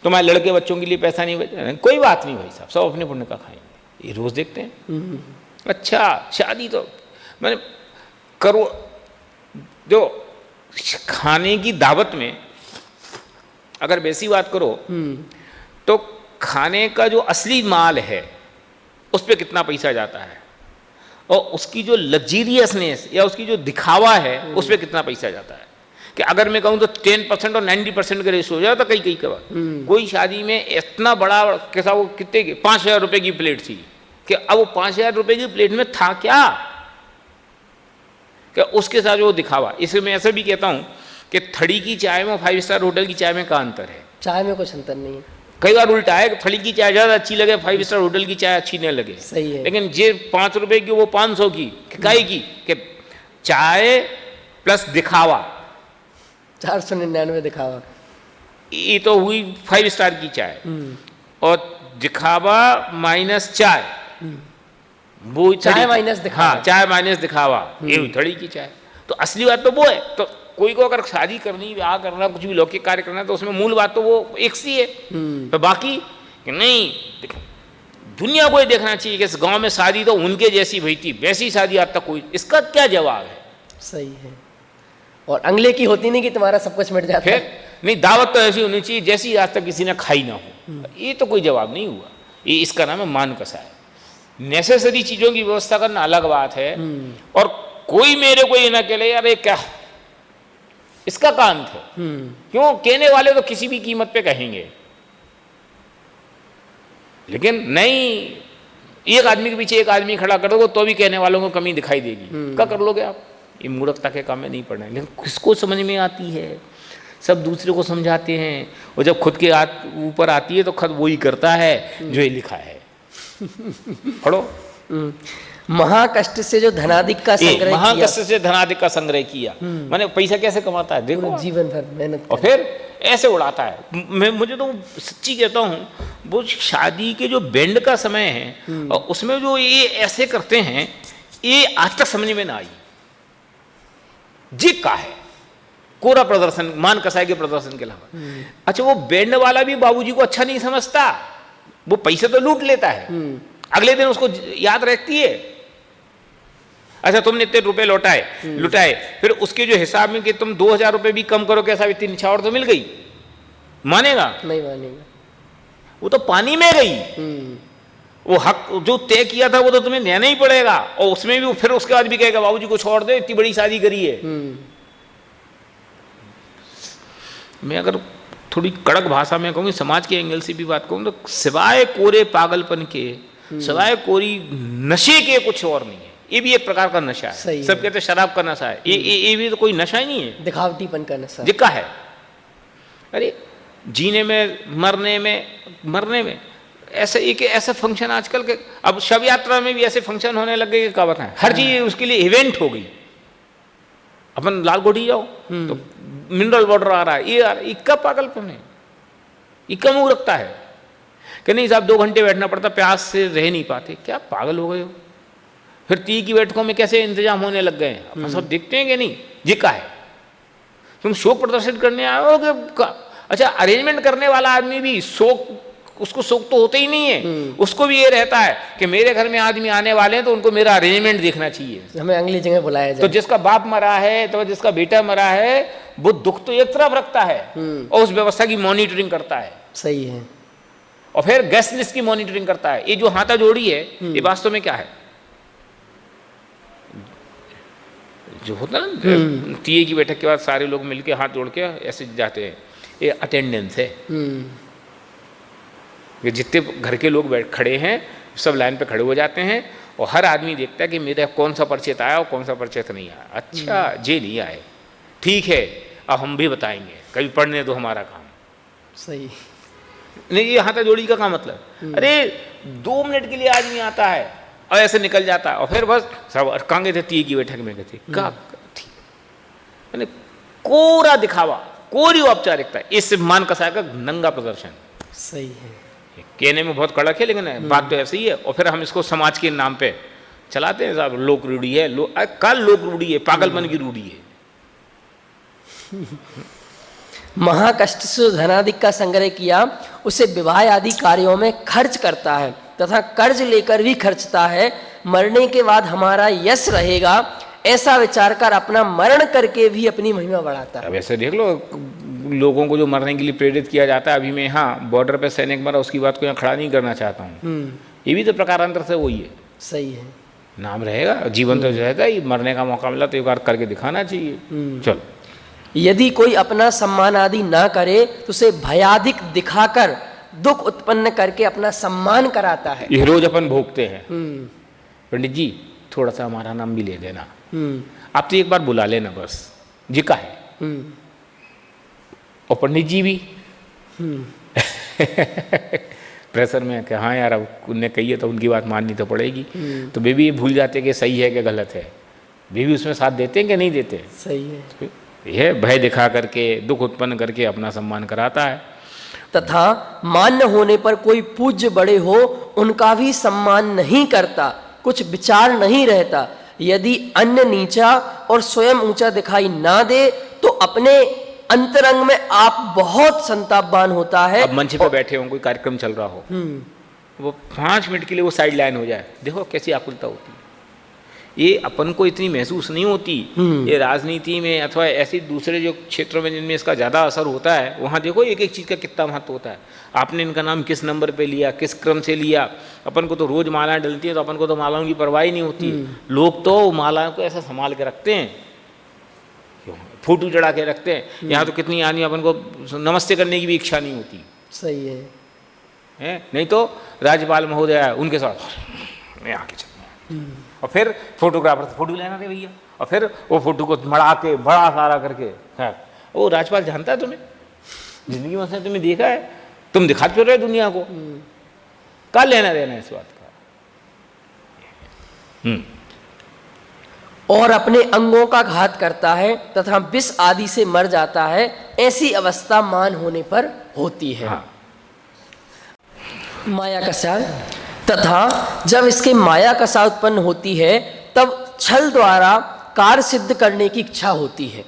Speaker 2: तुम्हारे लड़के बच्चों के लिए पैसा नहीं बचा, कोई बात नहीं भाई साहब, सब अपने पुण्य का खाएंगे। ये रोज देखते हैं। अच्छा शादी तो मैंने करो, जो खाने की दावत में अगर वैसी बात करो तो खाने का जो असली माल है उस पर कितना पैसा जाता है, और उसकी जो लग्जीरियसनेस या उसकी जो दिखावा है उस पर कितना पैसा जाता है। कि अगर मैं कहूँ तो 10% और 90% का रेशो हो जाता कई का बात। कोई शादी में इतना बड़ा कैसा, वो कितने की 5,000 रुपये की प्लेट थी, कि अब वो 5,000 रुपये की प्लेट में था क्या, कि उसके साथ वो दिखावा। इसलिए मैं ऐसा भी कहता हूँ कि थड़ी की चाय में 5 स्टार होटल की चाय में क्या अंतर है? चाय
Speaker 1: में कुछ अंतर नहीं है।
Speaker 2: कई बार उल्टा है, थड़ी की चाय ज़्यादा अच्छी लगे, 5 स्टार होटल की चाय अच्छी नहीं लगे।
Speaker 1: सही है।
Speaker 2: लेकिन जे 5 रुपए की वो 500 की काई की, कि चाय प्लस दिखावा,
Speaker 1: 499 दिखावा,
Speaker 2: ये तो हुई 5 स्टार की चाय, और दिखावा माइनस चाय, वो
Speaker 1: चाय माइनस दिखावा।
Speaker 2: हाँ, चाय माइनस दिखावा, ये हुई थड़ी की चाय। तो असली बात तो वो है। तो कोई को अगर शादी करनी, ब्याह करना, कुछ भी लौकिक कार्य करना, तो उसमें मूल बात तो वो एक सी है। तो बाकी कि नहीं, दुनिया को ये देखना चाहिए कि इस गांव में शादी तो उनके जैसी भई थी, वैसी शादी आज तक कोई, इसका क्या जवाब है? सही है।
Speaker 1: और अगले की होती नहीं कि तुम्हारा सब कुछ मिट जाता है।
Speaker 2: नहीं, दावत तो ऐसी होनी चाहिए जैसी आज तक किसी ने खाई ना हो। ये तो कोई जवाब नहीं हुआ। ये इसका नाम है मान कसाय। नेसेसरी चीजों की व्यवस्था करना अलग बात है, और कोई मेरे को ये ना कहे यार ये क्या, इसका कांत है। क्यों? कहने वाले तो किसी भी कीमत पे कहेंगे, लेकिन नहीं, एक आदमी के पीछे एक आदमी खड़ा कर दोगे तो भी कहने वालों को कमी दिखाई देगी। क्या कर लोगे आप? ये मूर्खता के काम में नहीं पड़ना है। लेकिन किसको समझ में आती है? सब दूसरे को समझाते हैं, और जब खुद के ऊपर आती है तो खुद वही करता है जो ये लिखा है। पढ़ो।
Speaker 1: महाकष्ट से जो धनादिक का संग्रह किया,
Speaker 2: महाकष्ट से धनादिक का संग्रह किया, माने पैसा कैसे कमाता है देखो,
Speaker 1: जीवन भर मेहनत,
Speaker 2: और फिर ऐसे उड़ाता है। मुझे तो सच्ची कहता हूँ, वो शादी के जो बैंड का समय है और उसमें जो ये ऐसे करते हैं, ये आज तक समझ में ना आई। जी का है कोरा प्रदर्शन, मान कसाई के प्रदर्शन के अलावा। अच्छा, वो बैंड वाला भी बाबूजी को अच्छा नहीं समझता, वो पैसे तो लूट लेता है, अगले दिन उसको याद रहती है। अच्छा, तुमने इतने रुपए लुटाए, फिर उसके जो हिसाब में कि तुम 2,000 रुपए भी कम करो, कैसा इतनी निछावर तो मिल गई, मानेगा?
Speaker 1: नहीं मानेगा।
Speaker 2: वो तो पानी में गई। वो हक जो तय किया था वो तो तुम्हें देना ही पड़ेगा, और उसमें भी फिर उसके बाद भी कहेगा बाबूजी को छोड़ दे, इतनी बड़ी शादी करी है। मैं अगर थोड़ी कड़क भाषा में कहूँ, समाज के एंगल से भी बात कहूँ, तो सिवाय कोरे पागलपन के, सिवाय कोरी नशे के कुछ और नहीं है। ये भी एक प्रकार का नशा है। सब कहते हैं शराब का नशा है, ये भी तो कोई नशा ही नहीं है,
Speaker 1: दिखावटीपन का नशा
Speaker 2: जिक्का है। अरे जीने में, मरने में ऐसे एक ऐसा फंक्शन आजकल के, अब शव यात्रा में भी ऐसे फंक्शन होने लग गए, क्या बताएं, हर चीज उसके लिए इवेंट हो गई। अपन लाल गोटी जाओ तो मिनरल वाटर आ रहा है, ये इक्का पागलपन है, इक्का मुंह रखता है कि नहीं साहब 2 घंटे बैठना पड़ता, प्यास से रह नहीं पाते। क्या पागल हो गए हो? फिर 30 की बैठकों में कैसे इंतजाम होने लग गए हैं, अपन सब देखते हैं कि नहीं? जिक्का है। तुम शोक प्रदर्शित करने आए हो कि अच्छा, अरेंजमेंट करने वाला आदमी भी उसको शोक तो होता ही नहीं है, उसको भी ये रहता है कि मेरे घर में आदमी आने वाले हैं तो उनको मेरा अरेंजमेंट देखना चाहिए,
Speaker 1: हमें अगली जगह बुलाया जाए।
Speaker 2: तो जिसका बाप मरा है, तो जिसका बेटा मरा है, वो दुख तो एक तरफ रखता है और उस व्यवस्था की मॉनिटरिंग करता है।
Speaker 1: सही है।
Speaker 2: और फिर गेस्ट लिस्ट की मॉनिटरिंग करता है। ये जो हाथा जोड़ी है, ये वास्तव में क्या है? जो होता है ना, टीए की बैठक के बाद सारे लोग मिलके हाथ जोड़ के ऐसे जाते हैं, ये अटेंडेंस है। ये जितने घर के लोग खड़े हैं सब लाइन पे खड़े हो जाते हैं, और हर आदमी देखता है कि मेरा कौन सा परिचित आया और कौन सा परिचित नहीं आया। अच्छा, जे नहीं आए, ठीक है, अब हम भी बताएंगे, कभी पढ़ने दो हमारा काम।
Speaker 1: सही।
Speaker 2: नहीं, ये हाथा जोड़ी का मतलब, अरे 2 मिनट के लिए आदमी आता है और ऐसे निकल जाता है, और फिर बस सब कांगे थे ती की बैठक में गए थे का थी, मैंने कोरा दिखावा, कोरी औपचारिकता, इस मान कसाय का नंगा प्रदर्शन।
Speaker 1: सही है।
Speaker 2: कहने में बहुत कड़क है, लेकिन बात तो ऐसी ही है। और फिर हम इसको समाज के नाम पे चलाते हैं साहब, लोक रूढ़ी है, कल लोक रूढ़ी है, पागलपन की रूढ़ी है।
Speaker 1: महाकष्ट से धनाधिक का संग्रह किया, उसे विवाह आदि कार्यों में खर्च करता है तथा कर्ज लेकर भी खर्चता है। मरने के बाद हमारा यश रहेगा, ऐसा विचार कर अपना मरण करके भी अपनी महिमा बढ़ाता है।
Speaker 2: अब ऐसे देख लो, लोगों को जो मरने के लिए प्रेरित किया जाता है। अभी मैं यहाँ बॉर्डर पे सैनिक मरा, उसकी बात को यहाँ खड़ा नहीं करना चाहता हूँ, ये भी तो प्रकारांतर से वही है।
Speaker 1: सही है। नाम
Speaker 2: रहेगा, जीवन तो रहता ही, मरने का मौका मिला तो एक बार करके दिखाना चाहिए। चलो,
Speaker 1: यदि कोई अपना सम्मान आदि ना करे तो उसे भयाधिक दिखाकर दुख उत्पन्न करके अपना सम्मान कराता है।
Speaker 2: ये रोज अपन भोगते हैं। पंडित जी थोड़ा सा हमारा नाम भी ले देना, आप तो एक बार बुला लेना बस, जी का है। और पंडित जी भी प्रेशर में कि हाँ यार, अब उनने कही है तो उनकी बात माननी तो पड़ेगी। तो वे भी ये भूल जाते कि सही है कि गलत है, वे भी उसमें साथ देते हैं कि नहीं देते।
Speaker 1: सही है।
Speaker 2: यह भय दिखा करके, दुख उत्पन्न करके अपना सम्मान कराता है।
Speaker 1: तथा मान्य होने पर कोई पूज्य बड़े हो, उनका भी सम्मान नहीं करता, कुछ विचार नहीं रहता। यदि अन्य नीचा और स्वयं ऊंचा दिखाई ना दे तो अपने अंतरंग में आप बहुत संतापवान होता है।
Speaker 2: अब मंच पे बैठे हो, कोई कार्यक्रम चल रहा हो, वो 5 मिनट के लिए वो साइड लाइन हो जाए, देखो कैसी आकुलता होती है। ये अपन को इतनी महसूस नहीं होती। ये राजनीति में अथवा ऐसे दूसरे जो क्षेत्रों में जिनमें इसका ज़्यादा असर होता है, वहाँ देखो एक एक चीज़ का कितना महत्व होता है। आपने इनका नाम किस नंबर पे लिया, किस क्रम से लिया। अपन को तो रोज़ मालाएं डलती हैं, तो अपन को तो मालाओं की परवाह ही नहीं होती। लोग तो मालाओं को ऐसा संभाल के रखते हैं, फोटो चढ़ा के रखते हैं। यहाँ तो कितनी आदमी अपन को नमस्ते करने की भी इच्छा नहीं होती।
Speaker 1: सही है।
Speaker 2: नहीं तो राज्यपाल महोदय उनके साथ मैं आके चलूँ, और फिर फोटोग्राफर से फोटो लेना थे भैया, और फिर वो फोटो को मड़ा के बड़ा सारा करके, हाँ वो राज्यपाल जानता है तुम्हें, जिंदगी में उसने तुम्हें देखा है, तुम दिखाते फिर रहे दुनिया को, क्या लेना देना इस बात का।
Speaker 1: और अपने अंगों का घात करता है तथा विष आदि से मर जाता है, ऐसी अवस्था मान होने पर होती है।
Speaker 2: हाँ।
Speaker 1: माया कसा, तथा जब इसके माया कसा उत्पन्न होती है तब छल द्वारा कार्य सिद्ध करने की इच्छा होती है।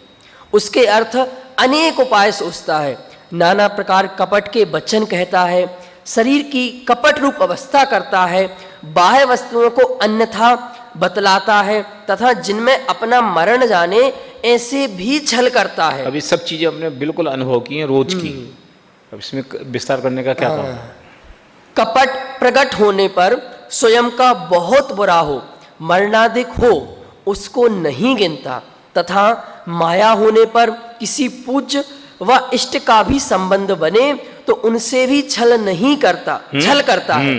Speaker 1: उसके अर्थ अनेक उपाय सोचता है, नाना प्रकार कपट के वचन कहता है, शरीर की कपट रूप अवस्था करता है, बाह्य वस्तुओं को अन्यथा बतलाता है तथा जिनमें अपना मरण जाने ऐसे भी छल करता है।
Speaker 2: अब ये सब चीजें अपने बिल्कुल अनुभव की हैं, रोज की। अब इसमें विस्तार करने का क्या काम?
Speaker 1: कपट प्रकट होने पर स्वयं का बहुत बुरा हो, मरणाधिक हो, उसको नहीं गिनता, तथा माया होने पर किसी पूज्य व इष्ट का भी संबंध बने तो उनसे भी छल नहीं करता, छल करता है,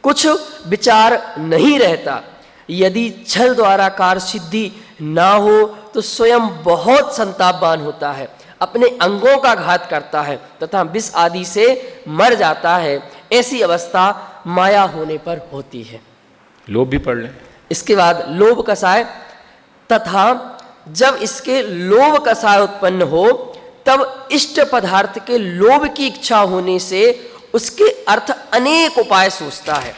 Speaker 1: कुछ विचार नहीं रहता। यदि छल द्वारा कार्य सिद्धि ना हो तो स्वयं बहुत संतापवान होता है, अपने अंगों का घात करता है तथा विष आदि से मर जाता है। ऐसी अवस्था माया होने पर होती है।
Speaker 2: लोभ भी पढ़ लें।
Speaker 1: इसके बाद लोभ कसाय, तथा जब इसके लोभ कसाय उत्पन्न हो तब इष्ट पदार्थ के लोभ की इच्छा होने से उसके अर्थ अनेक उपाय सोचता है,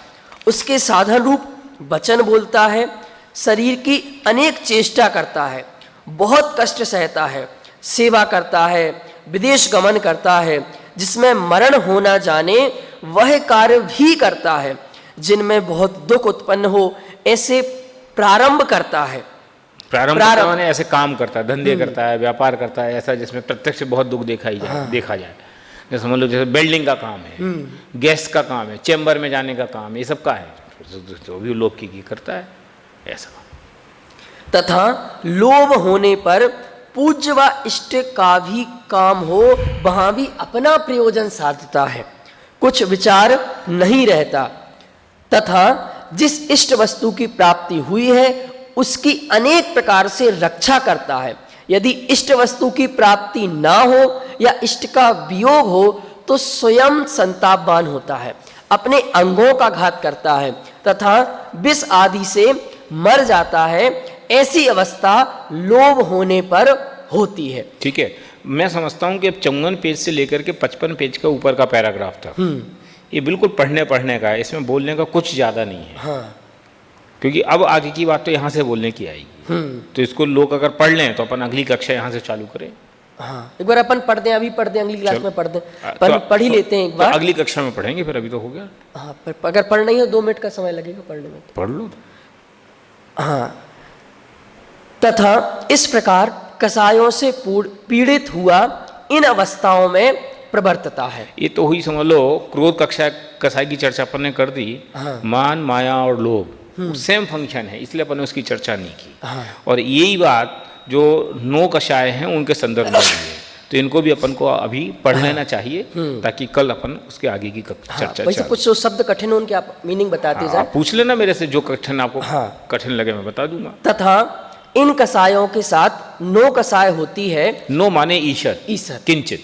Speaker 1: उसके साधन रूप वचन बोलता है, शरीर की अनेक चेष्टा करता है, बहुत कष्ट सहता है, सेवा करता है, विदेश गमन करता है, जिसमें मरण होना जाने वह कार्य भी करता है, जिनमें बहुत दुख उत्पन्न हो ऐसे प्रारंभ करता है।
Speaker 2: प्रारंभ माने ऐसे काम करता है, धंधे करता है, व्यापार करता है, ऐसा जिसमें प्रत्यक्ष बहुत दुख देखा जाए। जैसे समझ लो, जैसे बिल्डिंग का काम है, गैस का काम है, चेंबर में जाने का काम, ये सब का है, जो भी लोभ की करता है ऐसा।
Speaker 1: तथा लोभ होने पर पूज्य व इष्ट का भी काम हो, वहां भी अपना प्रयोजन साधता है, कुछ विचार नहीं रहता, तथा जिस इष्ट वस्तु की प्राप्ति हुई है उसकी अनेक प्रकार से रक्षा करता है। यदि इष्ट वस्तु की प्राप्ति ना हो या इष्ट का वियोग हो तो स्वयं संतापवान होता है, अपने अंगों का घात करता है तथा विष आदि से मर जाता है। ऐसी अवस्था लोभ होने पर होती है।
Speaker 2: ठीक है, मैं समझता हूँ कि 54 पेज से लेकर के 55 पेज का ऊपर का पैराग्राफ था, ये बिल्कुल पढ़ने का है, इसमें बोलने का कुछ ज़्यादा नहीं है।
Speaker 1: हाँ।
Speaker 2: क्योंकि अब आगे की बात तो यहाँ से बोलने की आएगी, तो इसको लोग अगर पढ़ लें तो अपन अगली कक्षा यहाँ से चालू करें।
Speaker 1: हाँ, एक बार अपन पढ़ दें, अभी पढ़ दें, अगली क्लास में पढ़ दें,
Speaker 2: तो
Speaker 1: पढ़ ही लेते हैं एक बार।
Speaker 2: तो अगली कक्षा में पढ़ेंगे, फिर अभी तो हो गया।
Speaker 1: हाँ, पर अगर पढ़ना ही हो 2 मिनट का समय लगेगा पढ़ने में।
Speaker 2: पढ़ लो।
Speaker 1: हाँ, तथा इस प्रकार कसायों से पीड़ित हुआ इन अवस्थाओं में प्रवर्तता है।
Speaker 2: ये तो हुई, समझ लो, क्रोध कसाय की चर्चा अपन ने कर दी।
Speaker 1: हाँ।
Speaker 2: मान, माया और लोभ सेम फंक्शन है, इसलिए अपन ने उसकी चर्चा नहीं की।
Speaker 1: हाँ।
Speaker 2: और यही बात जो 9 कषाय हैं उनके संदर्भ में भी है, तो इनको भी अपन को अभी पढ़ लेना चाहिए ताकि कल अपन उसके आगे की चर्चा।
Speaker 1: वैसे कुछ जो शब्द कठिन हो उनके आप मीनिंग बताते जाए।
Speaker 2: आप पूछ लेना मेरे से, जो कठिन आपको
Speaker 1: हाँ।
Speaker 2: कठिन लगे मैं बता दूंगा।
Speaker 1: तथा इन कसायों के साथ 9 कसाय होती है।
Speaker 2: 9 माने ईश्वर, किंचित।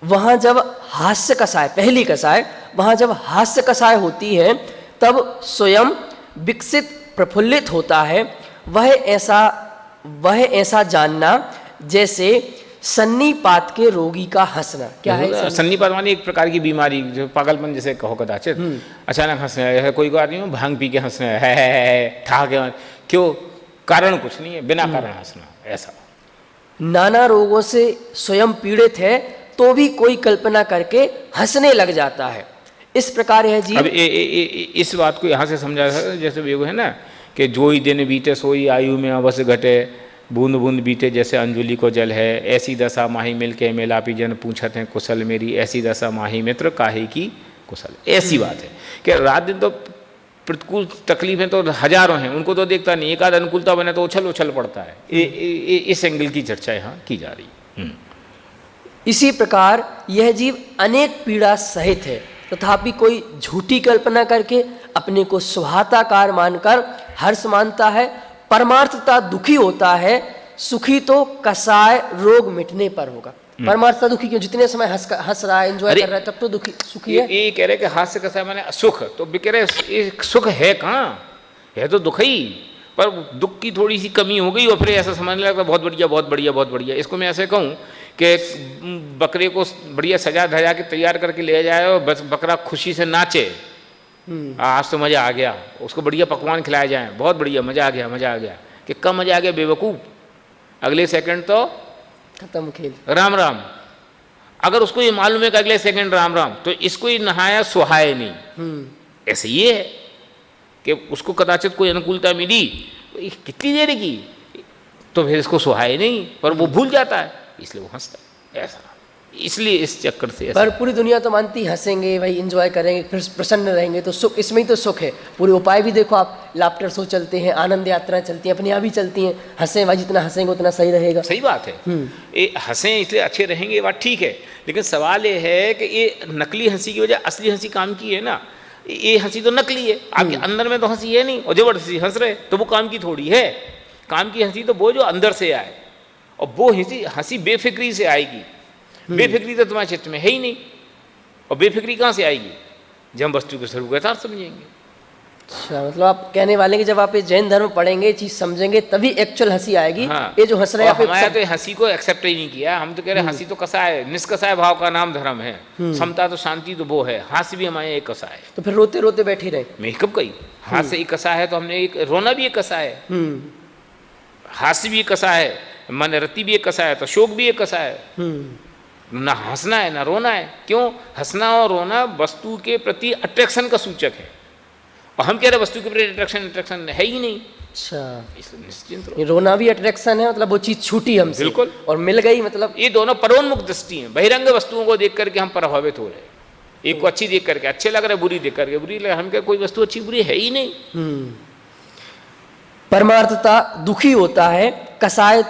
Speaker 1: वहां जब हास्य कसाय, पहली कसाय, वहां जब हास्य कसाय होती है तब स्वयं विकसित प्रफुल्लित होता है। वह ऐसा जानना जैसे सन्नीपात के रोगी का हंसना। क्या है
Speaker 2: सन्नीपात? माने एक प्रकार की बीमारी, जो पागलपन जैसे कहो कदाचित, अचानक हंसने है, कोई आदमी भांग पी के हंसने है, ठहाके, क्यों? कारण कुछ नहीं है, बिना कारण हंसना, ऐसा।
Speaker 1: नाना रोगों से स्वयं पीड़ित है तो भी कोई कल्पना करके हंसने लग जाता है। इस प्रकार है जी।
Speaker 2: अब इस बात को यहाँ से समझा सकते हैं, जैसे वो है ना कि जो ही दिन बीते सोई आयु में अवश्य घटे, बूंद बूंद बीते जैसे अंजुलि को जल है, ऐसी दशा माही मिल के मेलापी जन पूछत हैं कुशल मेरी, ऐसी दशा माही मित्र काहे की कुशल। ऐसी बात है कि रात दिन तो प्रतिकूल तकलीफें तो हजारों हैं, उनको तो देखता नहीं, एक आध अनुकूलता बने तो उछल उछल पड़ता है। इस एंगल की चर्चा यहाँ की जा रही।
Speaker 1: इसी प्रकार यह जीव अनेक पीड़ा सहित है, तथापि कोई झूठी कल्पना करके अपने को सुहाताकार मानकर हर्ष मानता है। परमार्थता दुखी होता है, सुखी तो कसाय रोग मिटने पर होगा। परमार्थता दुखी क्यों? जितने समय हंस रहा है, एंजॉय कर रहा है, तब तो दुखी सुखी है।
Speaker 2: ये कह रहे कि हास्य कसाय माने सुख, तो भी कह रहे सुख है कहाँ, है तो दुख ही, पर दुख की थोड़ी सी कमी हो गई और फिर ऐसा समझने लगता बहुत बढ़िया बहुत बढ़िया बहुत बढ़िया। इसको मैं ऐसे कहूँ कि बकरे को बढ़िया सजा धजा के तैयार करके ले जाए और बस बकरा खुशी से नाचे, आज तो मज़ा आ गया, उसको बढ़िया पकवान खिलाए जाए, बहुत बढ़िया, मज़ा आ गया मज़ा आ गया, कि कब मज़ा आ गया बेवकूफ़, अगले सेकंड तो
Speaker 1: खत्म खेल,
Speaker 2: राम राम। अगर उसको ये मालूम है कि अगले सेकंड राम राम, तो इसको ही नहाया सुहाए नहीं। ऐसे ये है कि उसको कदाचित कोई अनुकूलता मिली, कितनी देर की, तो फिर इसको सुहाए नहीं, पर वो भूल जाता है, इसलिए वो हंसता है। ऐसा इसलिए इस चक्कर से
Speaker 1: पर पूरी दुनिया तो मानती हंसेंगे भाई, एंजॉय करेंगे, फिर प्रसन्न रहेंगे, तो सुख इसमें ही तो सुख है। पूरे उपाय भी देखो आप, लाफ्टर शो चलते हैं, आनंद यात्रा चलती हैं, अपने यहाँ भी चलती हैं। हंसें भाई, जितना हंसेंगे उतना सही रहेगा।
Speaker 2: सही बात है, ये हंसें इसलिए अच्छे रहेंगे, ये बात ठीक है, लेकिन सवाल ये है कि ये नकली हंसी की वजह असली हंसी काम की है ना। ये हंसी तो नकली है, आपके अंदर में तो हंसी है नहीं, और जबरदस्ती हंस रहे तो वो काम की थोड़ी है। काम की हंसी तो वो जो अंदर से आए, और वो हंसी बेफिक्री से आएगी। बेफिक्री तो तुम्हारे चित्त में है ही नहीं, और बेफिक्री कहाँ से आएगी? जब हम वस्तु के स्वरूप का यथार्थ समझेंगे।
Speaker 1: अच्छा, मतलब आप कहने वाले कि जब आप ये जैन धर्म पढ़ेंगे, चीज समझेंगे, तभी एक्चुअल हंसी आएगी।
Speaker 2: हाँ।
Speaker 1: ये जो हंस रहे हैं
Speaker 2: हमारा तो हंसी को एक्सेप्ट ही नहीं किया। हम तो कह रहे हंसी तो कसाय, निष्कसाय भाव का नाम धर्म है, समता तो शांति तो वो है, हास्य भी हमारे एक कसा है।
Speaker 1: तो फिर रोते रोते बैठे रहे।
Speaker 2: मैं कब कही हास्य एक कसा है, तो हमने एक रोना भी एक कसा है, हास्य भी एक कसा है, मन रति भी एक कसा है, तो शोक भी एक कसा है। ना हंसना है ना रोना है। क्यों? हंसना और रोना वस्तु के प्रति अट्रैक्शन का सूचक है, और हम कह रहे वस्तु के प्रति अट्रैक्शन है ही नहीं।
Speaker 1: अच्छा,
Speaker 2: इसलिए निश्चिंत
Speaker 1: ये रोना भी अट्रैक्शन है, मतलब वो चीज छूटी हमसे,
Speaker 2: बिल्कुल, और
Speaker 1: मिल गई। मतलब
Speaker 2: ये दोनों परोन्मुख दृष्टि है। बहिरंग वस्तुओं को देख करके हम प्रभावित हो रहे हैं, एक को अच्छी देख करके अच्छे लग रहे, बुरी देख करके बुरी लग, हम क्या कोई वस्तु अच्छी बुरी है ही नहीं।
Speaker 1: परमार्थता दुखी होता है, कसाय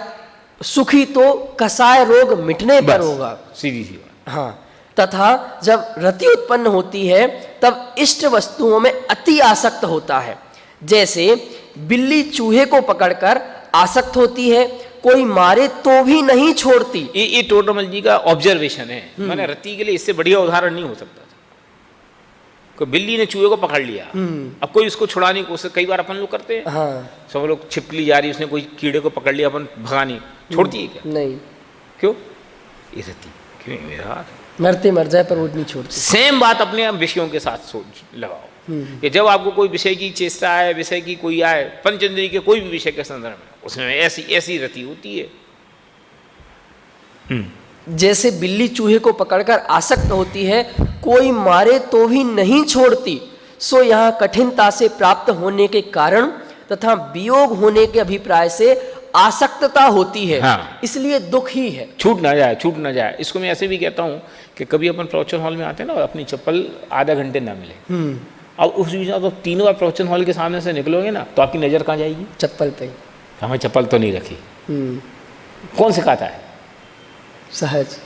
Speaker 1: सुखी तो कसाय रोग मिटने पर होगा।
Speaker 2: सीधी सी बात।
Speaker 1: हाँ, तथा जब रति उत्पन्न होती है तब इष्ट वस्तुओं में अति आसक्त होता है। जैसे बिल्ली चूहे को पकड़कर आसक्त होती है, कोई मारे तो भी नहीं छोड़ती।
Speaker 2: ये टोटमल जी का ऑब्जर्वेशन है। मैंने रति के लिए इससे बढ़िया उदाहरण नहीं हो सकता था। कोई बिल्ली ने चूहे को पकड़ लिया, अब कोई उसको छुड़ाने की कोशिश, कई बार अपन लोग करते हैं,
Speaker 1: हाँ,
Speaker 2: सब लोग छिपकली जा रही, उसने कोई कीड़े को पकड़ लिया, अपन भगानी छोड़ती है क्या?
Speaker 1: नहीं,
Speaker 2: क्यों? ये रति क्यों मेरा
Speaker 1: मरते मर जाए पर वो नहीं छोड़ती।
Speaker 2: सेम बात अपने विषयों के साथ सोच लगाओ कि जब आपको कोई विषय की चेष्टा आए, विषय की कोई आए, पंचेंद्रिय के कोई भी विषय के संदर्भ में, उसमें ऐसी ऐसी रति होती है।
Speaker 1: जैसे बिल्ली चूहे को पकड़कर आसक्त होती है, कोई मारे तो भी नहीं छोड़ती, सो यहाँ कठिनता से प्राप्त होने के कारण तथा वियोग होने के अभिप्राय से आसक्तता होती है।
Speaker 2: हाँ।
Speaker 1: इसलिए दुख ही है।
Speaker 2: छूट ना जाए, छूट ना जाए। इसको मैं ऐसे भी कहता हूँ कि कभी अपन प्रवचन हॉल में आते हैं ना, अपनी चप्पल आधा घंटे ना मिले, अब उस बीच में तो 3 बार प्रवचन हॉल के सामने से निकलोगे ना, तो आपकी नज़र कहाँ जाएगी?
Speaker 1: चप्पल पे।
Speaker 2: हमें चप्पल तो नहीं रखी। कौन सिखाता है?
Speaker 1: सहज।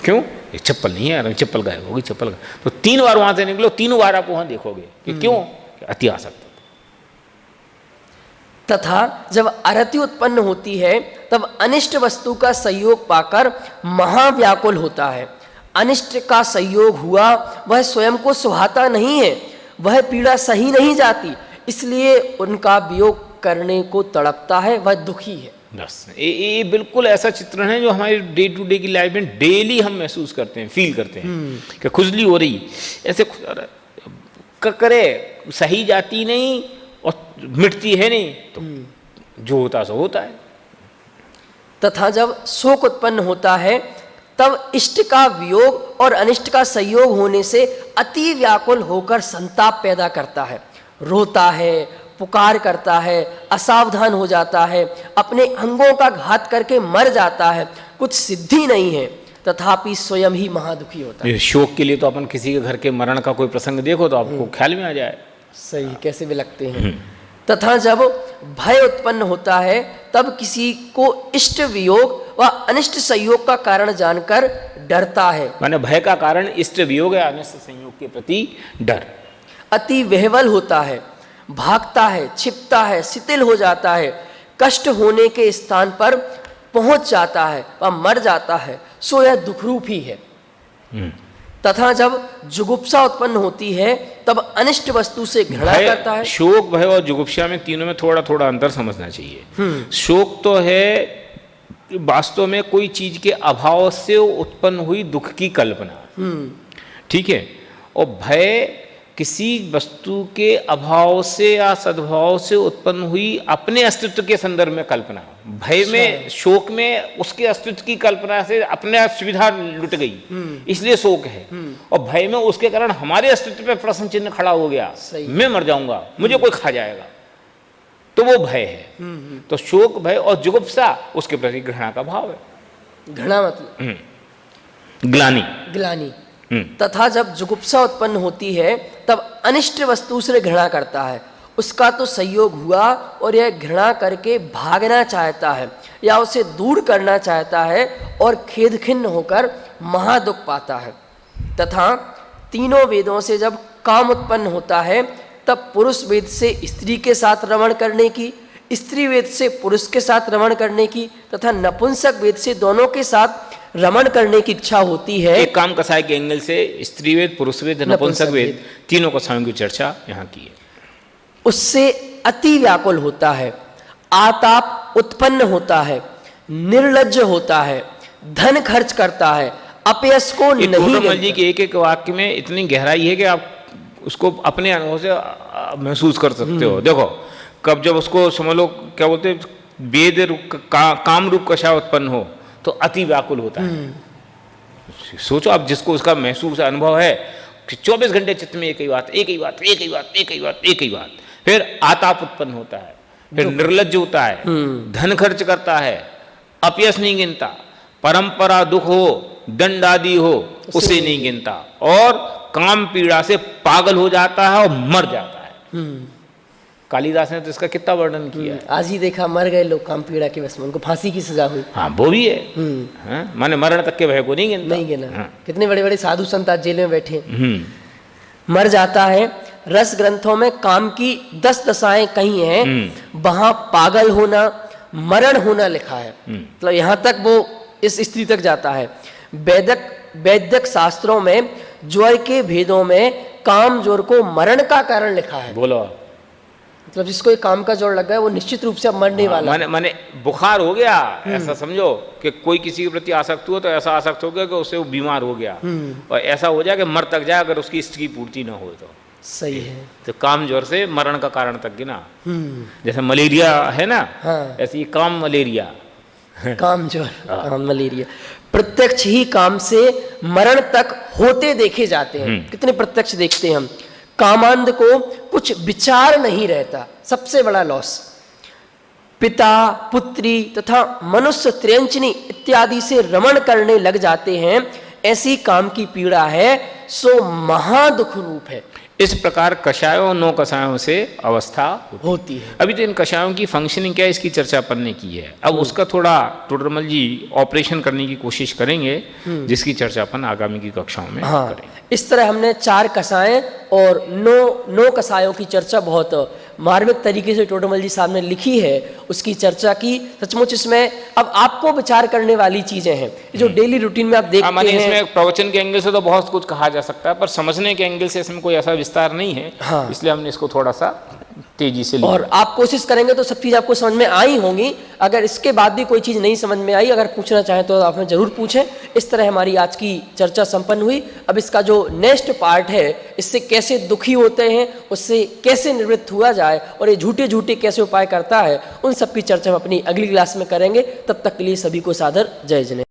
Speaker 2: क्यों? ये चप्पल नहीं है यार, चप्पल गायब होगी, चप्पल गायब। तो 3 बार वहां से निकलो, 3 बार आप वहां देखोगे कि क्यों? कि अति आसक्त।
Speaker 1: तथा जब अरति उत्पन्न होती है तब अनिष्ट वस्तु का संयोग पाकर महाव्याकुल होता है। अनिष्ट का संयोग हुआ, वह स्वयं को सुहाता नहीं है, वह पीड़ा सही नहीं जाती, इसलिए उनका वियोग करने को तड़पता है, वह दुखी है।
Speaker 2: बस ये बिल्कुल ऐसा चित्रण है जो हमारे डे टू डे की लाइफ में डेली हम महसूस करते हैं, फील करते हैं कि खुजली हो रही, ऐसे करे सही जाती नहीं और मिटती है नहीं, तो जो होता सो होता है।
Speaker 1: तथा जब शोक उत्पन्न होता है तब इष्ट का वियोग और अनिष्ट का संयोग होने से अति व्याकुल होकर संताप पैदा करता है, रोता है, पुकार करता है, असावधान हो जाता है, अपने अंगों का घात करके मर जाता है, कुछ सिद्धि नहीं है, तथापि स्वयं ही महादुखी होता है।
Speaker 2: शोक के लिए तो अपन किसी के घर के मरण का कोई प्रसंग देखो तो आपको ख्याल में आ जाए,
Speaker 1: सही कैसे भी लगते हैं। तथा जब भय उत्पन्न होता है तब किसी को इष्ट वियोग व अनिष्ट संयोग का कारण जानकर डरता है।
Speaker 2: माने भय का कारण इष्ट वियोग या अनिष्ट संयोग के प्रति डर।
Speaker 1: अति विह्वल होता है, भागता है, छिपता है, शिथिल हो जाता है, कष्ट होने के स्थान पर पहुंच जाता है व मर जाता है, सो यह दुखरूप ही है। तथा जब जुगुप्सा उत्पन्न होती है तब अनिष्ट वस्तु से घृणा करता है।
Speaker 2: शोक, भय और जुगुप्सा में तीनों में थोड़ा थोड़ा अंतर समझना चाहिए। शोक तो है वास्तव में कोई चीज के अभाव से उत्पन्न हुई दुख की कल्पना, ठीक है, और भय किसी वस्तु के अभाव से या सद्भाव से उत्पन्न हुई अपने अस्तित्व के संदर्भ में कल्पना। भय में, शोक में उसके अस्तित्व की कल्पना से अपने सुविधा लुट गई, इसलिए शोक है, और भय में उसके कारण हमारे अस्तित्व पे प्रश्न चिन्ह खड़ा हो गया, मैं मर जाऊंगा, मुझे कोई खा जाएगा, तो वो भय है। तो शोक, भय और जुगुप्सा उसके प्रति घृणा का भाव है।
Speaker 1: घृणा मतलब
Speaker 2: ग्लानि,
Speaker 1: ग्लानि। तथा जब जुगुप्सा उत्पन्न होती है तब अनिष्ट वस्तु से घृणा करता है, उसका तो संयोग हुआ और यह घृणा करके भागना चाहता है या उसे दूर करना चाहता है और खेद खिन्न होकर महादुख पाता है। तथा तीनों वेदों से जब काम उत्पन्न होता है तब पुरुष वेद से स्त्री के साथ रमण करने की, स्त्री वेद से पुरुष के साथ रमण करने की तथा नपुंसक वेद से दोनों के साथ रमण करने की इच्छा होती है।
Speaker 2: एक काम कसाय के एंगल से स्त्री वेद, पुरुष वेद, नपुंसक वेद, तीनों कसायों की चर्चा यहाँ की है।
Speaker 1: उससे अति व्याकुल होता है, आताप उत्पन्न होता है, निर्लज्ज होता है, धन खर्च करता है, अपयश को नहीं
Speaker 2: गिनता। जी के एक एक वाक्य में इतनी गहराई है कि आप उसको अपने अनुभव से महसूस कर सकते हो। देखो कब जब उसको समझ लो, क्या बोलते, वेद काम रूप कषाय उत्पन्न हो तो अति व्याकुल होता है। सोचो आप, जिसको उसका महसूस अनुभव है कि 24 घंटे चित्त में एक ही बात, एक ही बात, एक ही बात, एक ही बात, एक ही बात, फिर आताप उत्पन्न होता है, फिर निर्लज्ज होता है, धन खर्च करता है, अपयश नहीं गिनता, परंपरा दुख हो, दंड आदि हो उसे नहीं गिनता, और काम पीड़ा से पागल हो जाता है और मर जाता है। कालिदास ने तो इसका कितना वर्णन किया है।
Speaker 1: आज ही देखा, मर गए लोग काम पीड़ा के वश में, उनको फांसी की सजा हुई।
Speaker 2: हाँ वो भी है, माने मरण तक के भय को नहीं गिनता,
Speaker 1: नहीं गिना। हाँ। कितने बड़े बड़े साधु संत आज जेल में बैठे, मर जाता है। रस ग्रंथों में काम की 10 दशाएं कही हैं, वहां पागल होना, मरण होना लिखा है। मतलब यहाँ तक वो इस स्थिति तक जाता है। वैदिक शास्त्रों में ज्वर के भेदों में काम ज्वर को मरण का कारण लिखा है।
Speaker 2: बोलो,
Speaker 1: मतलब जिसको एक काम का जोर लग गया वो निश्चित रूप से अब मरने वाला है।
Speaker 2: माने बुखार हो गया, ऐसा समझो कि कोई किसी के प्रति आसक्त हुआ तो ऐसा आसक्त हो गया कि उससे वो बीमार हो गया, और ऐसा हो जाए कि मर तक जाए अगर उसकी इष्ट की पूर्ति ना हो तो।
Speaker 1: सही है।
Speaker 2: तो काम ज्वर से मरण का कारण तक गिना। जैसे मलेरिया है ना,
Speaker 1: हाँ।
Speaker 2: ऐसे ही काम मलेरिया,
Speaker 1: काम ज्वर, काम मलेरिया। प्रत्यक्ष ही काम से मरण तक होते देखे जाते हैं। कितने प्रत्यक्ष देखते हैं हम। कामांध को कुछ विचार नहीं रहता, सबसे बड़ा लॉस। पिता पुत्री तथा मनुष्य त्रयंचनी इत्यादि से रमण करने लग जाते हैं, ऐसी काम की पीड़ा है सो महादुख रूप है।
Speaker 2: इस प्रकार कषायों नौ कषायों से अवस्था
Speaker 1: होती है।
Speaker 2: अभी तो इन कषायों की फंक्शनिंग क्या है इसकी चर्चा अपन ने की है। अब उसका थोड़ा टोडरमल जी ऑपरेशन करने की कोशिश करेंगे, जिसकी चर्चा अपन आगामी की कक्षाओं में करेंगे।
Speaker 1: इस तरह हमने 4 कषाएं और 9 कषायों की चर्चा बहुत मार्मिक तरीके से टोडरमल जी साहब ने लिखी है, उसकी चर्चा की। सचमुच इसमें अब आपको विचार करने वाली चीजें हैं जो डेली रूटीन में आप देखते हैं।
Speaker 2: इसमें प्रवचन के एंगल से तो बहुत कुछ कहा जा सकता है, पर समझने के एंगल से इसमें कोई ऐसा विस्तार नहीं है।
Speaker 1: हाँ।
Speaker 2: इसलिए हमने इसको थोड़ा सा तेजी से लिया।
Speaker 1: और आप कोशिश करेंगे तो सब चीज आपको समझ में आई होंगी। अगर इसके बाद भी कोई चीज नहीं समझ में आई, अगर पूछना चाहें तो आप हमें जरूर पूछें। इस तरह हमारी आज की चर्चा संपन्न हुई। अब इसका जो नेक्स्ट पार्ट है, इससे कैसे दुखी होते हैं, उससे कैसे निवृत्त हुआ जाए और ये झूठे झूठे कैसे उपाय करता है, उन सब की चर्चा हम अपनी अगली क्लास में करेंगे। तब तक के लिए सभी को सादर जय जय।